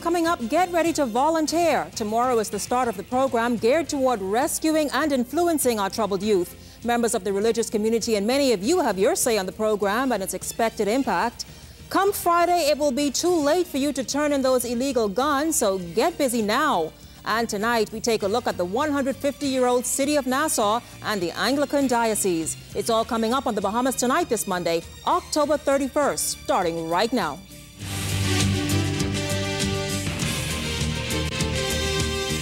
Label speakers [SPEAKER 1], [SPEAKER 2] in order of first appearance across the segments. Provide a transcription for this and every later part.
[SPEAKER 1] Coming up, get ready to volunteer. Tomorrow is the start of the program geared toward rescuing and influencing our troubled youth. Members of the religious community and many of you have your say on the program and its expected impact. Come Friday, it will be too late for you to turn in those illegal guns, so get busy now. And tonight, we take a look at the 150-year-old city of Nassau and the Anglican Diocese. It's all coming up on the Bahamas Tonight this Monday, October 31st, starting right now.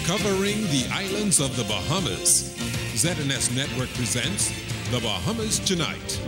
[SPEAKER 2] Covering the islands of the Bahamas, ZNS Network presents The Bahamas Tonight.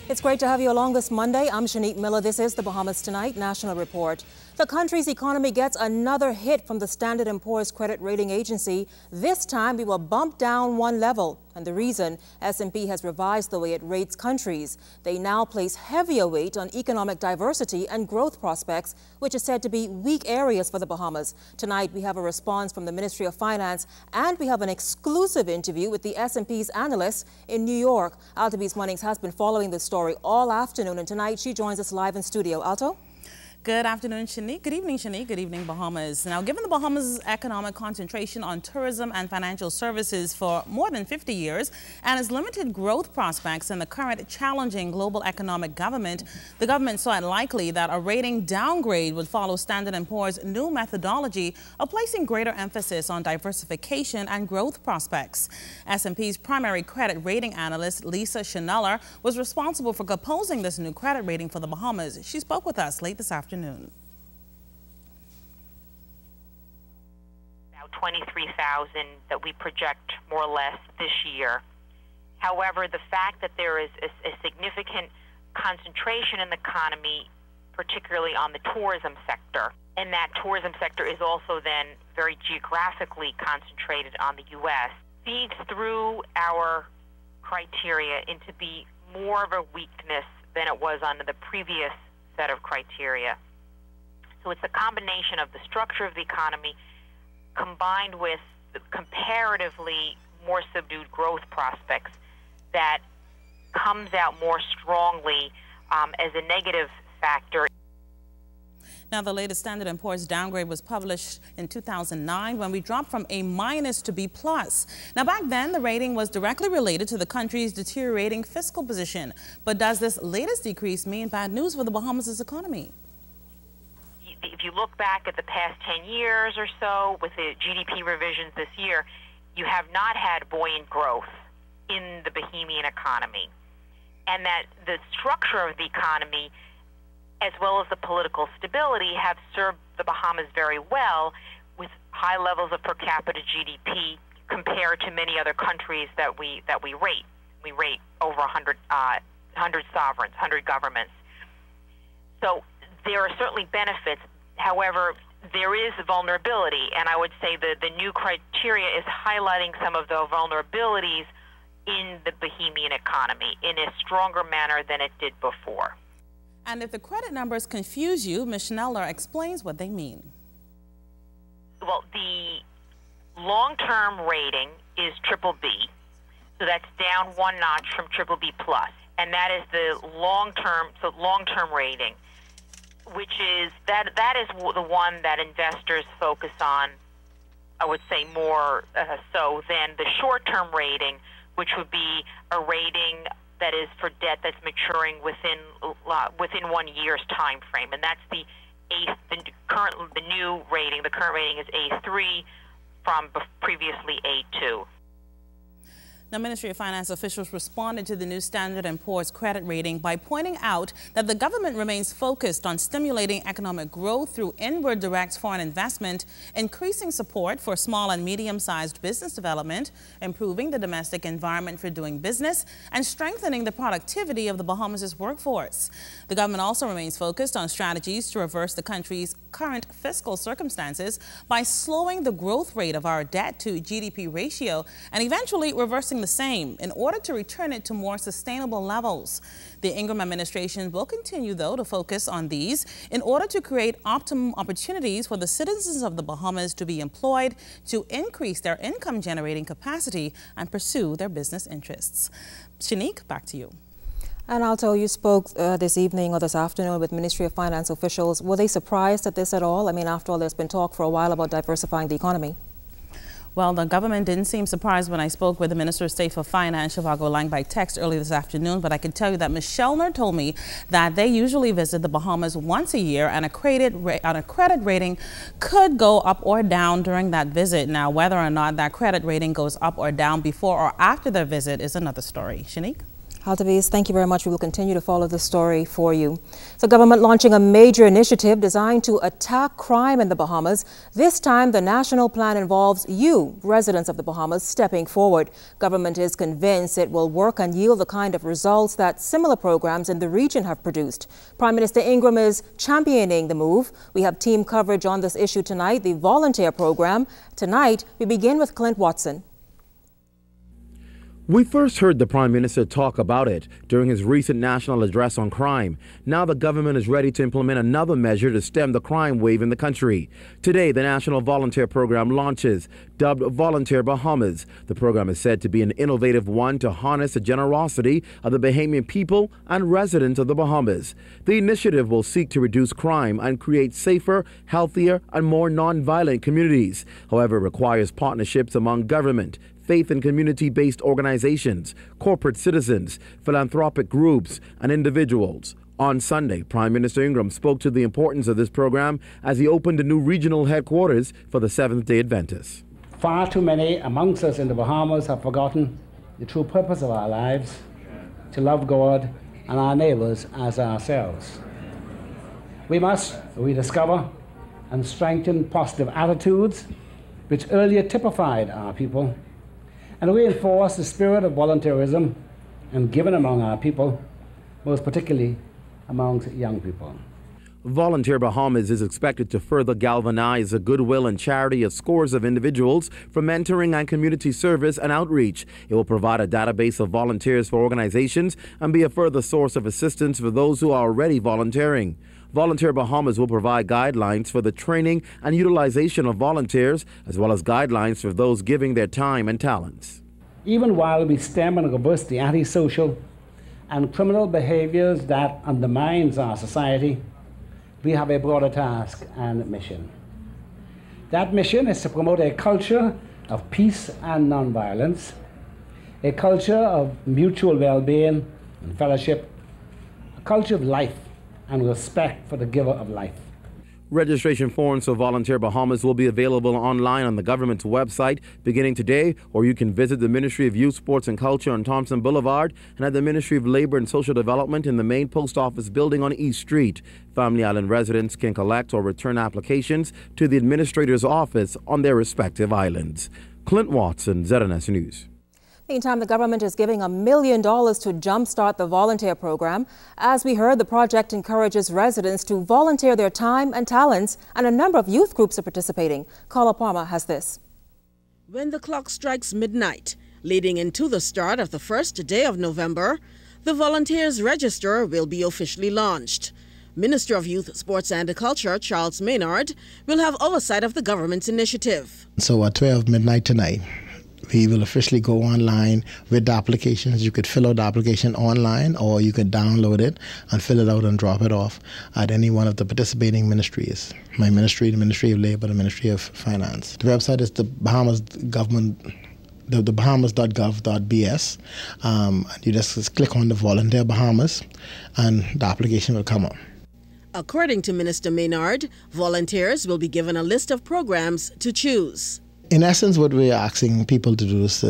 [SPEAKER 1] It's great to have you along this Monday. I'm Shanique Miller. This is The Bahamas Tonight National Report. The country's economy gets another hit from the Standard & Poor's credit rating agency. This time, we will bump down one level. And the reason, S&P has revised the way it rates countries. They now place heavier weight on economic diversity and growth prospects, which is said to be weak areas for the Bahamas. Tonight, we have a response from the Ministry of Finance, and we have an exclusive interview with the S&P's analysts in New York. Altabi's Munnings has been following this story all afternoon, and tonight she joins us live in studio. Alto?
[SPEAKER 3] Good afternoon, Shanique. Good evening, Shanique. Good evening, Bahamas. Now, given the Bahamas' economic concentration on tourism and financial services for more than 50 years and its limited growth prospects in the current challenging global economic government, the government saw it likely that a rating downgrade would follow Standard & Poor's new methodology of placing greater emphasis on diversification and growth prospects. S&P's primary credit rating analyst, Lisa Schneller, was responsible for composing this new credit rating for the Bahamas. She spoke with us late this afternoon.
[SPEAKER 4] About 23,000 that we project more or less this year. However, the fact that there is a significant concentration in the economy, particularly on the tourism sector, and that tourism sector is also then very geographically concentrated on the U.S., feeds through our criteria into be more of a weakness than it was under the previous set of criteria. So it's a combination of the structure of the economy combined with the comparatively more subdued growth prospects that comes out more strongly as a negative factor.
[SPEAKER 3] Now, the latest Standard & Poor's downgrade was published in 2009 when we dropped from A- to B+. Now, back then, the rating was directly related to the country's deteriorating fiscal position. But does this latest decrease mean bad news for the Bahamas' economy?
[SPEAKER 4] If you look back at the past 10 years or so with the GDP revisions this year, you have not had buoyant growth in the Bahamian economy. And that the structure of the economy as well as the political stability have served the Bahamas very well with high levels of per capita GDP compared to many other countries that we rate. We rate over 100 sovereigns, 100 governments. So there are certainly benefits. However, there is vulnerability, and I would say that the new criteria is highlighting some of the vulnerabilities in the Bahamian economy in a stronger manner than it did before.
[SPEAKER 3] And if the credit numbers confuse you, Ms. Schneller explains what they mean.
[SPEAKER 4] Well, the long-term rating is BBB, so that's down one notch from BBB+, and that is the long-term rating, which is that is the one that investors focus on, I would say more so than the short-term rating, which would be a rating that is for debt that's maturing within 1 year's time frame, and that's the current rating is A3 from previously A2.
[SPEAKER 3] The Ministry of Finance officials responded to the new Standard & Poor's credit rating by pointing out that the government remains focused on stimulating economic growth through inward direct foreign investment, increasing support for small and medium-sized business development, improving the domestic environment for doing business, and strengthening the productivity of the Bahamas' workforce. The government also remains focused on strategies to reverse the country's current fiscal circumstances by slowing the growth rate of our debt to GDP ratio and eventually reversing the same in order to return it to more sustainable levels. The Ingram administration will continue, though, to focus on these in order to create optimum opportunities for the citizens of the Bahamas to be employed, to increase their income-generating capacity, and pursue their business interests. Shanique, back to you.
[SPEAKER 1] And Alto, you spoke this evening or this afternoon with Ministry of Finance officials. Were they surprised at this at all? I mean, after all, there's been talk for a while about diversifying the economy.
[SPEAKER 3] Well, the government didn't seem surprised when I spoke with the Minister of State for Finance, Shivago Lang, by text early this afternoon. But I can tell you that Ms. Shellner told me that they usually visit the Bahamas once a year, and a credit rating could go up or down during that visit. Now, whether or not that credit rating goes up or down before or after their visit is another story. Shanique?
[SPEAKER 1] Altaviz, thank you very much. We will continue to follow this story for you. So, government launching a major initiative designed to attack crime in the Bahamas. This time, the national plan involves you, residents of the Bahamas, stepping forward. Government is convinced it will work and yield the kind of results that similar programs in the region have produced. Prime Minister Ingram is championing the move. We have team coverage on this issue tonight, the volunteer program. Tonight, we begin with Clint Watson.
[SPEAKER 5] We first heard the Prime Minister talk about it during his recent national address on crime. Now the government is ready to implement another measure to stem the crime wave in the country. Today, the National Volunteer Program launches, dubbed Volunteer Bahamas. The program is said to be an innovative one to harness the generosity of the Bahamian people and residents of the Bahamas. The initiative will seek to reduce crime and create safer, healthier, and more non-violent communities. However, it requires partnerships among government, faith and community-based organizations, corporate citizens, philanthropic groups, and individuals. On Sunday, Prime Minister Ingram spoke to the importance of this program as he opened a new regional headquarters for the Seventh-day Adventists.
[SPEAKER 6] Far too many amongst us in the Bahamas have forgotten the true purpose of our lives, to love God and our neighbors as ourselves. We must rediscover and strengthen positive attitudes which earlier typified our people, and reinforce the spirit of volunteerism and giving among our people, most particularly amongst young people.
[SPEAKER 5] Volunteer Bahamas is expected to further galvanize the goodwill and charity of scores of individuals for mentoring and community service and outreach. It will provide a database of volunteers for organizations and be a further source of assistance for those who are already volunteering. Volunteer Bahamas will provide guidelines for the training and utilization of volunteers, as well as guidelines for those giving their time and talents.
[SPEAKER 6] Even while we stem and reverse the antisocial and criminal behaviors that undermines our society, we have a broader task and mission. That mission is to promote a culture of peace and nonviolence, a culture of mutual well-being and fellowship, a culture of life and respect for the giver of life.
[SPEAKER 5] Registration forms for Volunteer Bahamas will be available online on the government's website beginning today, or you can visit the Ministry of Youth, Sports and Culture on Thompson Boulevard and at the Ministry of Labor and Social Development in the main post office building on East Street. Family Island residents can collect or return applications to the administrator's office on their respective islands. Clint Watson, ZNS News.
[SPEAKER 1] Meantime, the government is giving $1 million to jumpstart the volunteer program. As we heard, the project encourages residents to volunteer their time and talents, and a number of youth groups are participating. Carla Palmer has this.
[SPEAKER 7] When the clock strikes midnight, leading into the start of the first day of November, the Volunteers Register will be officially launched. Minister of Youth, Sports and Culture, Charles Maynard, will have oversight of the government's initiative.
[SPEAKER 8] So at 12 midnight tonight, we will officially go online with the applications. You could fill out the application online, or you could download it and fill it out and drop it off at any one of the participating ministries. My ministry, the Ministry of Labor, the Ministry of Finance. The website is the Bahamas government, the bahamas.gov.bs. You just click on the Volunteer Bahamas and the application will come up.
[SPEAKER 7] According to Minister Maynard, volunteers will be given a list of programs to choose.
[SPEAKER 8] In essence, what we're asking people to do is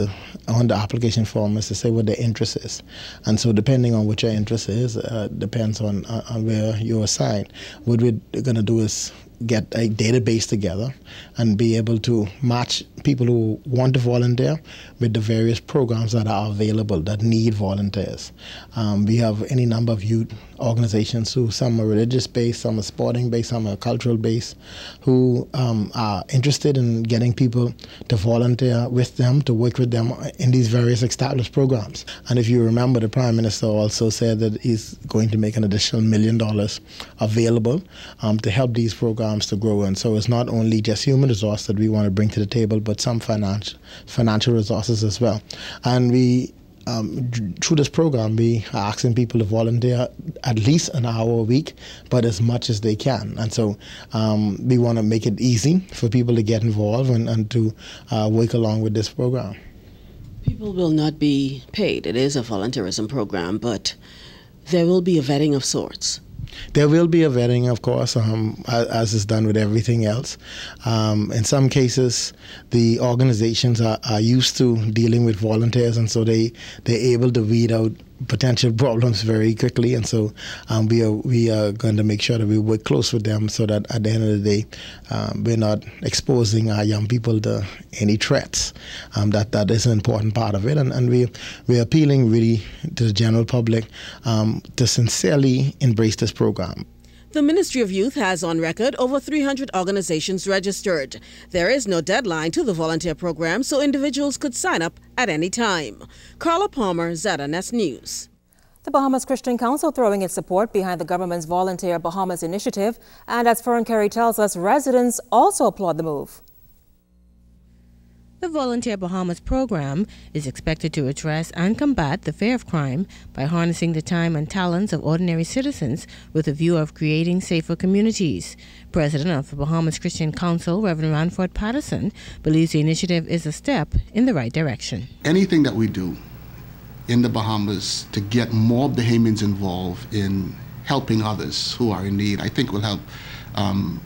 [SPEAKER 8] on the application form is to say what their interest is. And so depending on what your interest is, depends on where you're assigned. What we're going to do is get a database together and be able to match people who want to volunteer with the various programs that are available that need volunteers. We have any number of youth organizations who some are religious-based, some are sporting-based, some are cultural-based, who are interested in getting people to volunteer with them, to work with them in these various established programs. And if you remember, the Prime Minister also said that he's going to make an additional $1 million available to help these programs to grow. And so it's not only just human resource that we want to bring to the table, but some financial resources as well. And we through this program, we are asking people to volunteer at least an hour a week, but as much as they can. And so we want to make it easy for people to get involved and to work along with this program.
[SPEAKER 7] People will not be paid. It is a volunteerism program, but there will be a vetting of sorts.
[SPEAKER 8] There will be a vetting, of course, as is done with everything else. In some cases, the organizations are used to dealing with volunteers, and so they're able to weed out potential problems very quickly. And so we are going to make sure that we work close with them so that at the end of the day, we're not exposing our young people to any threats. That is an important part of it. And we're appealing really to the general public to sincerely embrace this program.
[SPEAKER 7] The Ministry of Youth has on record over 300 organizations registered. There is no deadline to the volunteer program, so individuals could sign up at any time. Carla Palmer, ZNS News.
[SPEAKER 1] The Bahamas Christian Council throwing its support behind the government's Volunteer Bahamas initiative. And as Fern Carey tells us, residents also applaud the move.
[SPEAKER 9] The Volunteer Bahamas program is expected to address and combat the fear of crime by harnessing the time and talents of ordinary citizens with a view of creating safer communities. President of the Bahamas Christian Council, Reverend Ranford Patterson, believes the initiative is a step in the right direction.
[SPEAKER 10] Anything that we do in the Bahamas to get more Bahamians involved in helping others who are in need, I think will help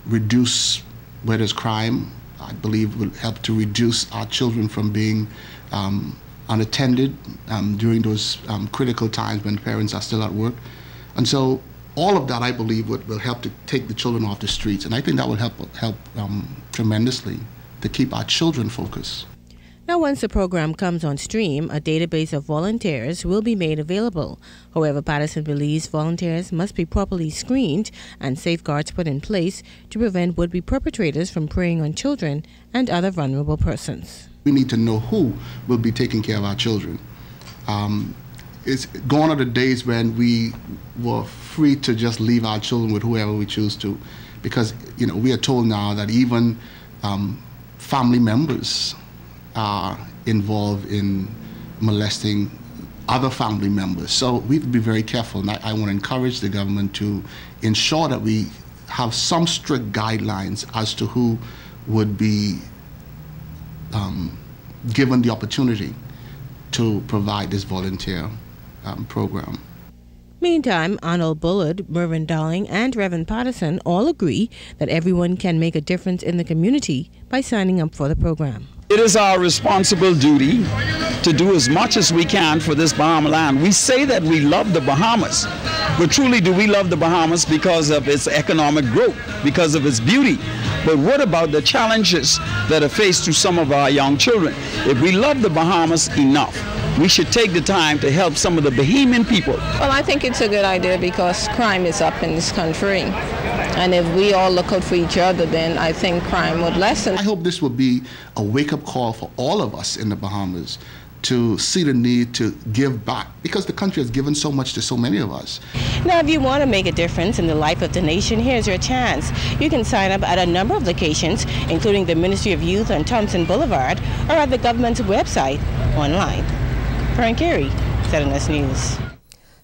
[SPEAKER 10] reduce where there's crime. I believe will help to reduce our children from being unattended during those critical times when parents are still at work. And so all of that, I believe, will help to take the children off the streets. And I think that will help tremendously to keep our children focused.
[SPEAKER 9] Now, once the program comes on stream, a database of volunteers will be made available. However, Patterson believes volunteers must be properly screened and safeguards put in place to prevent would-be perpetrators from preying on children and other vulnerable persons.
[SPEAKER 10] We need to know who will be taking care of our children. It's gone are the days when we were free to just leave our children with whoever we choose to, because we are told now that even family members are involved in molesting other family members. So we have to be very careful. And I want to encourage the government to ensure that we have some strict guidelines as to who would be given the opportunity to provide this volunteer program.
[SPEAKER 9] Meantime, Arnold Bullard, Mervyn Darling, and Reverend Patterson all agree that everyone can make a difference in the community by signing up for the program.
[SPEAKER 11] It is our responsible duty to do as much as we can for this Bahama land. We say that we love the Bahamas, but truly do we love the Bahamas because of its economic growth, because of its beauty? But what about the challenges that are faced to some of our young children? If we love the Bahamas enough, we should take the time to help some of the Bahamian people.
[SPEAKER 12] Well, I think it's a good idea because crime is up in this country. And if we all look out for each other, then I think crime would lessen.
[SPEAKER 10] I hope this will be a wake-up call for all of us in the Bahamas to see the need to give back, because the country has given so much to so many of us.
[SPEAKER 9] Now, if you want to make a difference in the life of the nation, here's your chance. You can sign up at a number of locations, including the Ministry of Youth on Thompson Boulevard or at the government's website online. Fern Carey, ZNS News.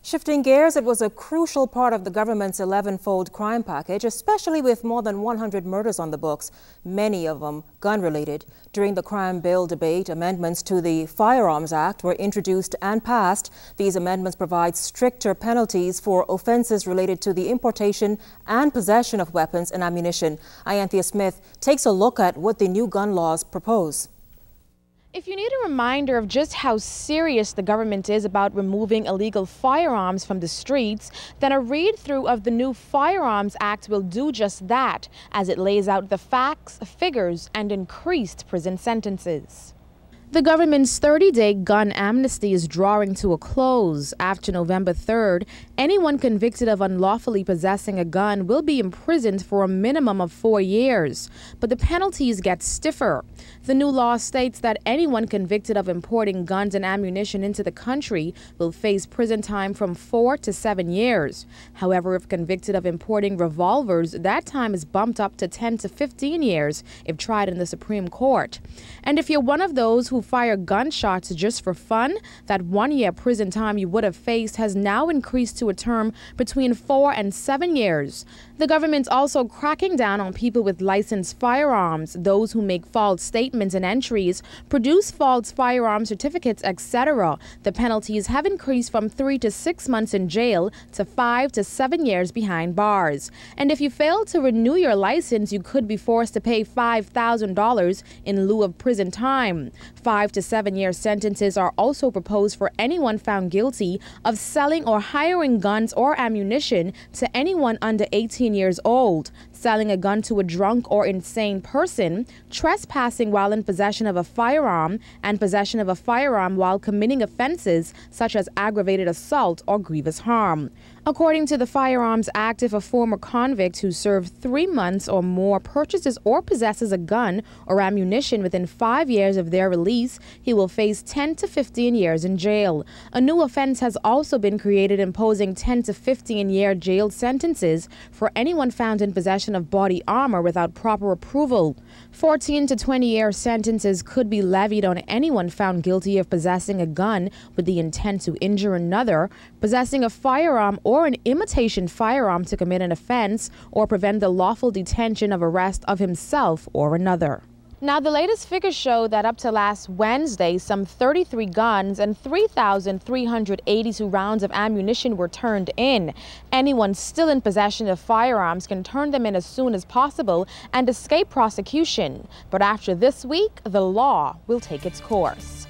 [SPEAKER 1] Shifting gears, it was a crucial part of the government's 11-fold crime package, especially with more than 100 murders on the books, many of them gun-related. During the crime bill debate, amendments to the Firearms Act were introduced and passed. These amendments provide stricter penalties for offenses related to the importation and possession of weapons and ammunition. Ianthea Smith takes a look at what the new gun laws propose.
[SPEAKER 13] If you need a reminder of just how serious the government is about removing illegal firearms from the streets, then a read-through of the new Firearms Act will do just that, as it lays out the facts, figures, and increased prison sentences. The government's 30-day gun amnesty is drawing to a close. After November 3rd, anyone convicted of unlawfully possessing a gun will be imprisoned for a minimum of 4 years. But the penalties get stiffer. The new law states that anyone convicted of importing guns and ammunition into the country will face prison time from 4 to 7 years. However, if convicted of importing revolvers, that time is bumped up to 10 to 15 years if tried in the Supreme Court. And if you're one of those who who fire gunshots just for fun, that 1-year prison time you would have faced has now increased to a term between 4 and 7 years. The government's also cracking down on people with licensed firearms, those who make false statements and entries, produce false firearm certificates, etc. The penalties have increased from 3 to 6 months in jail to 5 to 7 years behind bars. And if you fail to renew your license, you could be forced to pay $5,000 in lieu of prison time. 5 to 7 year sentences are also proposed for anyone found guilty of selling or hiring guns or ammunition to anyone under 18 years old, selling a gun to a drunk or insane person, trespassing while in possession of a firearm, and possession of a firearm while committing offenses such as aggravated assault or grievous harm. According to the Firearms Act, if a former convict who served 3 months or more purchases or possesses a gun or ammunition within 5 years of their release, he will face 10 to 15 years in jail. A new offense has also been created imposing 10 to 15-year jail sentences for anyone found in possession of body armor without proper approval. 14 to 20-year sentences could be levied on anyone found guilty of possessing a gun with the intent to injure another, possessing a firearm or an imitation firearm to commit an offense, or prevent the lawful detention of arrest of himself or another. Now, the latest figures show that up to last Wednesday, some 33 guns and 3,382 rounds of ammunition were turned in. Anyone still in possession of firearms can turn them in as soon as possible and escape prosecution. But after this week, the law will take its course.